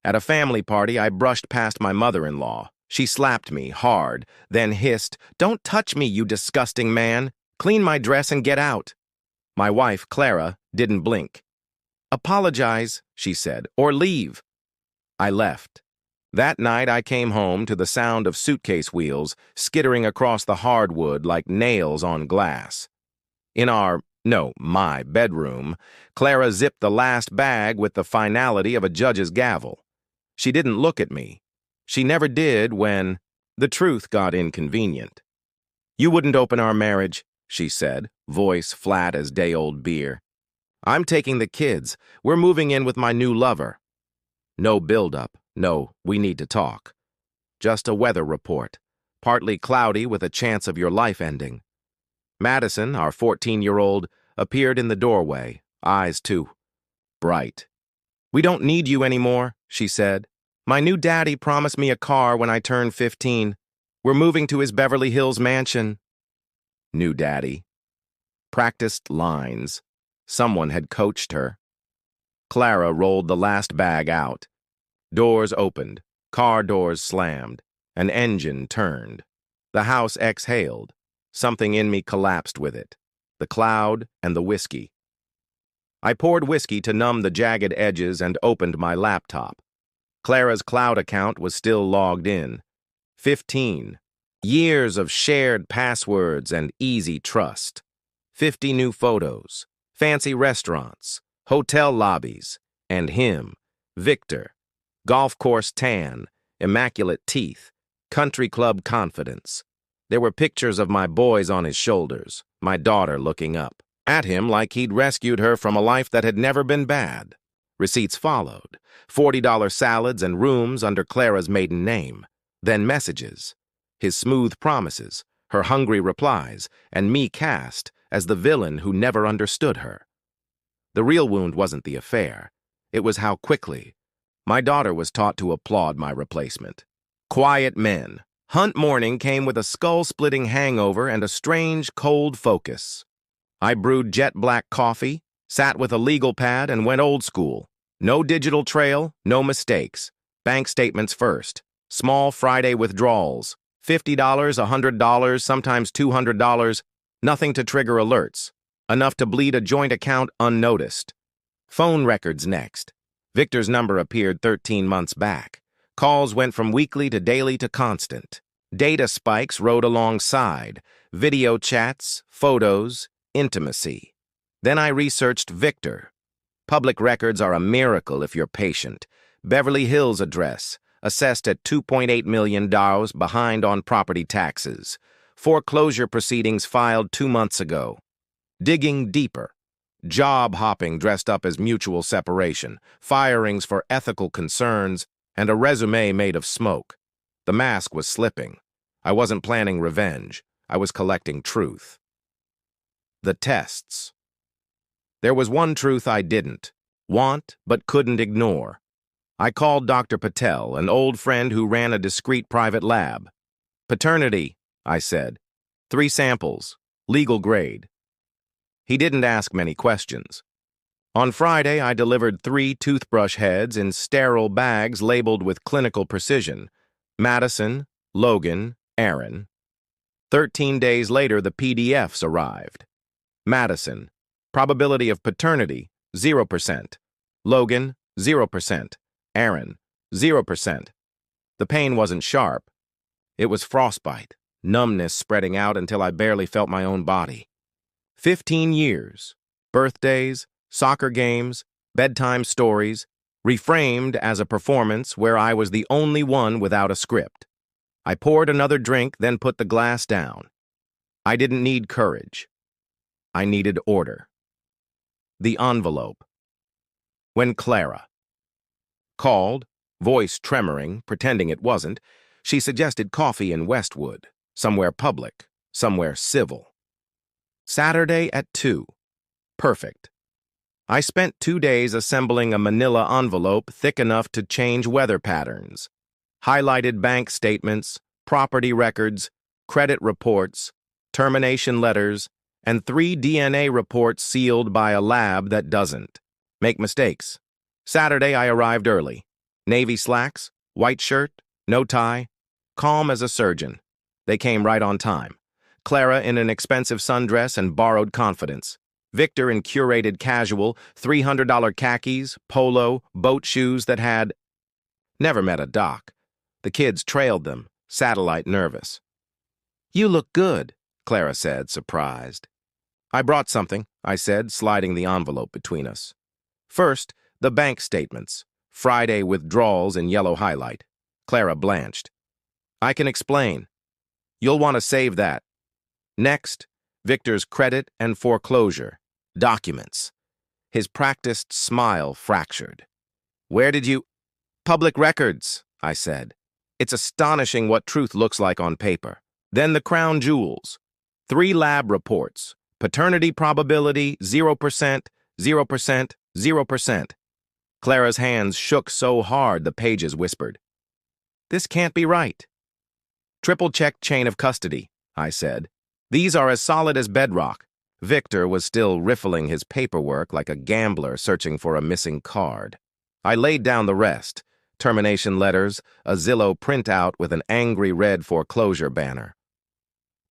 At a family party, I brushed past my mother-in-law. She slapped me hard, then hissed, "Don't touch me, you disgusting man! Clean my dress and get out!" My wife, Clara, didn't blink. "Apologize," she said, "or leave." I left. That night I came home to the sound of suitcase wheels skittering across the hardwood like nails on glass. In my bedroom, Clara zipped the last bag with the finality of a judge's gavel. She didn't look at me. She never did when the truth got inconvenient. "You wouldn't open our marriage," she said, voice flat as day-old beer. "I'm taking the kids. We're moving in with my new lover." No build-up. No, we need to talk. Just a weather report, partly cloudy with a chance of your life ending. Madison, our 14-year-old, appeared in the doorway, eyes too bright. "We don't need you anymore," she said. "My new daddy promised me a car when I turned 15. We're moving to his Beverly Hills mansion." New daddy. Practiced lines. Someone had coached her. Clara rolled the last bag out. Doors opened, car doors slammed, an engine turned. The house exhaled. Something in me collapsed with it. The cloud and the whiskey. I poured whiskey to numb the jagged edges and opened my laptop. Clara's cloud account was still logged in. 15. Years of shared passwords and easy trust. 50 new photos, fancy restaurants, hotel lobbies, and him, Victor. Golf course tan, immaculate teeth, country club confidence. There were pictures of my boys on his shoulders, my daughter looking up at him like he'd rescued her from a life that had never been bad. Receipts followed, $40 salads and rooms under Clara's maiden name. Then messages, his smooth promises, her hungry replies, and me cast as the villain who never understood her. The real wound wasn't the affair. It was how quickly. My daughter was taught to applaud my replacement. Quiet men. Hunt morning came with a skull-splitting hangover and a strange, cold focus. I brewed jet black coffee, sat with a legal pad, and went old school. No digital trail, no mistakes. Bank statements first. Small Friday withdrawals. $50, $100, sometimes $200. Nothing to trigger alerts. Enough to bleed a joint account unnoticed. Phone records next. Victor's number appeared 13 months back. Calls went from weekly to daily to constant. Data spikes rode alongside. Video chats, photos, intimacy. Then I researched Victor. Public records are a miracle if you're patient. Beverly Hills address, assessed at $2.8 million, behind on property taxes. Foreclosure proceedings filed 2 months ago. Digging deeper. Job hopping dressed up as mutual separation, firings for ethical concerns, and a resume made of smoke. The mask was slipping. I wasn't planning revenge. I was collecting truth. The tests. There was one truth I didn't want but couldn't ignore. I called Dr. Patel, an old friend who ran a discreet private lab. "Paternity," I said. 3 samples, legal grade. He didn't ask many questions. On Friday, I delivered 3 toothbrush heads in sterile bags labeled with clinical precision. Madison, Logan, Aaron. 13 days later, the PDFs arrived. Madison, probability of paternity, 0%. Logan, 0%. Aaron, 0%. The pain wasn't sharp. It was frostbite, numbness spreading out until I barely felt my own body. 15 years, birthdays, soccer games, bedtime stories, reframed as a performance where I was the only one without a script. I poured another drink, then put the glass down. I didn't need courage. I needed order. The envelope. When Clara called, voice tremoring, pretending it wasn't, she suggested coffee in Westwood, somewhere public, somewhere civil. Saturday at 2. Perfect. I spent 2 days assembling a manila envelope thick enough to change weather patterns. Highlighted bank statements, property records, credit reports, termination letters, and 3 DNA reports sealed by a lab that doesn't make mistakes. Saturday, I arrived early. Navy slacks, white shirt, no tie, calm as a surgeon. They came right on time. Clara in an expensive sundress and borrowed confidence. Victor in curated casual, $300 khakis, polo, boat shoes that had never met a Doc. The kids trailed them, satellite nervous. "You look good," Clara said, surprised. "I brought something," I said, sliding the envelope between us. First, the bank statements. Friday withdrawals in yellow highlight. Clara blanched. "I can explain. You'll want to save that." Next, Victor's credit and foreclosure. Documents. His practiced smile fractured. "Where did you—" "Public records," I said. "It's astonishing what truth looks like on paper." Then the crown jewels. 3 lab reports. Paternity probability, 0%, 0%, 0%. Clara's hands shook so hard the pages whispered. "This can't be right." "Triple-check chain of custody," I said. "These are as solid as bedrock." Victor was still riffling his paperwork like a gambler searching for a missing card. I laid down the rest. Termination letters, a Zillow printout with an angry red foreclosure banner.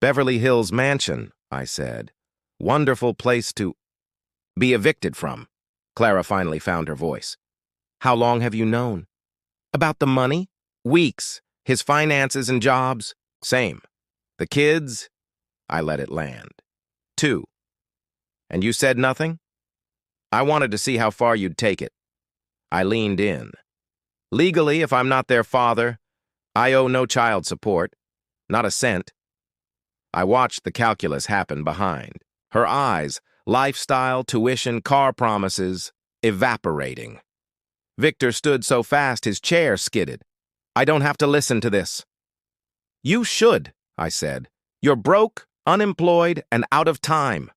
"Beverly Hills Mansion," I said. "Wonderful place to be evicted from." Clara finally found her voice. "How long have you known?" "About the money?" "Weeks. His finances and jobs?" "Same." "The kids?" I let it land. "2. "And you said nothing?" "I wanted to see how far you'd take it." I leaned in. "Legally, if I'm not their father, I owe no child support. Not a cent." I watched the calculus happen behind. Her eyes, lifestyle, tuition, car promises, evaporating. Victor stood so fast his chair skidded. "I don't have to listen to this." "You should," I said. "You're broke, unemployed, and out of time."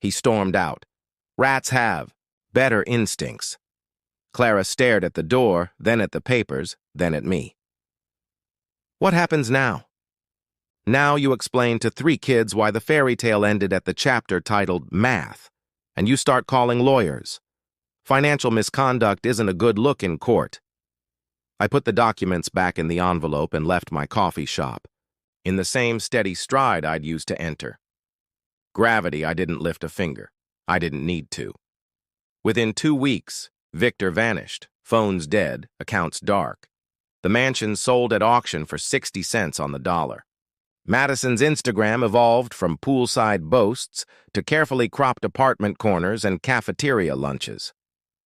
He stormed out. Rats have better instincts. Clara stared at the door, then at the papers, then at me. "What happens now?" "Now you explain to 3 kids why the fairy tale ended at the chapter titled Math, and you start calling lawyers. Financial misconduct isn't a good look in court." I put the documents back in the envelope and left my coffee shop, in the same steady stride I'd used to enter. Gravity, I didn't lift a finger. I didn't need to. Within 2 weeks, Victor vanished, phones dead, accounts dark. The mansion sold at auction for 60 cents on the dollar. Madison's Instagram evolved from poolside boasts to carefully cropped apartment corners and cafeteria lunches.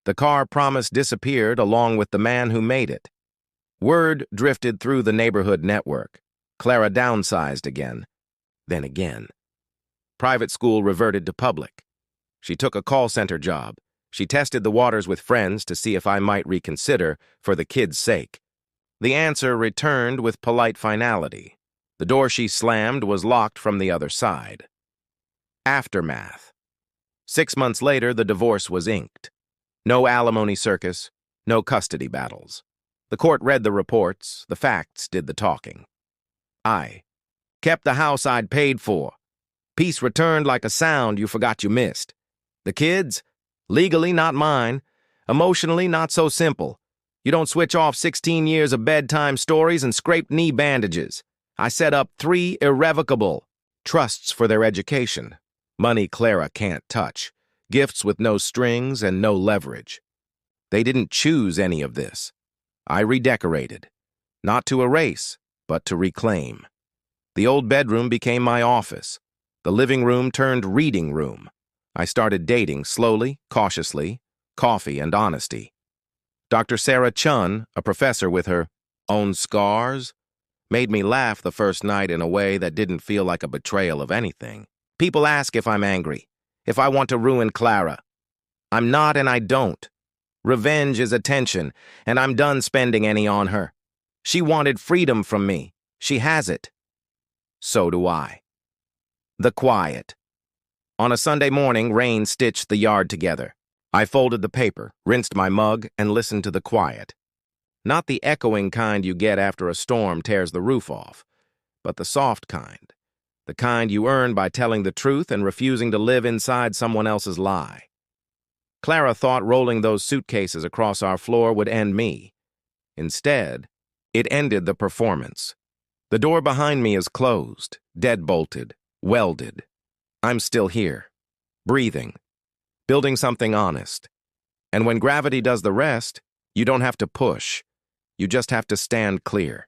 The car promise disappeared along with the man who made it. Word drifted through the neighborhood network. Clara downsized again, then again. Private school reverted to public. She took a call center job. She tested the waters with friends to see if I might reconsider for the kids' sake. The answer returned with polite finality. The door she slammed was locked from the other side. Aftermath. 6 months later, the divorce was inked. No alimony circus, no custody battles. The court read the reports, the facts did the talking. I kept the house I'd paid for. Peace returned like a sound you forgot you missed. The kids? Legally not mine. Emotionally not so simple. You don't switch off 16 years of bedtime stories and scraped knee bandages. I set up 3 irrevocable trusts for their education. Money Clara can't touch. Gifts with no strings and no leverage. They didn't choose any of this. I redecorated. Not to erase, but to reclaim. The old bedroom became my office. The living room turned reading room. I started dating slowly, cautiously, coffee and honesty. Dr. Sarah Chun, a professor with her own scars, made me laugh the first night in a way that didn't feel like a betrayal of anything. People ask if I'm angry, if I want to ruin Clara. I'm not and I don't. Revenge is attention, and I'm done spending any on her. She wanted freedom from me. She has it. So do I. The quiet. On a Sunday morning, rain stitched the yard together. I folded the paper, rinsed my mug, and listened to the quiet. Not the echoing kind you get after a storm tears the roof off, but the soft kind. The kind you earn by telling the truth and refusing to live inside someone else's lie. Clara thought rolling those suitcases across our floor would end me. Instead, it ended the performance. The door behind me is closed, dead-bolted, welded. I'm still here, breathing, building something honest. And when gravity does the rest, you don't have to push. You just have to stand clear.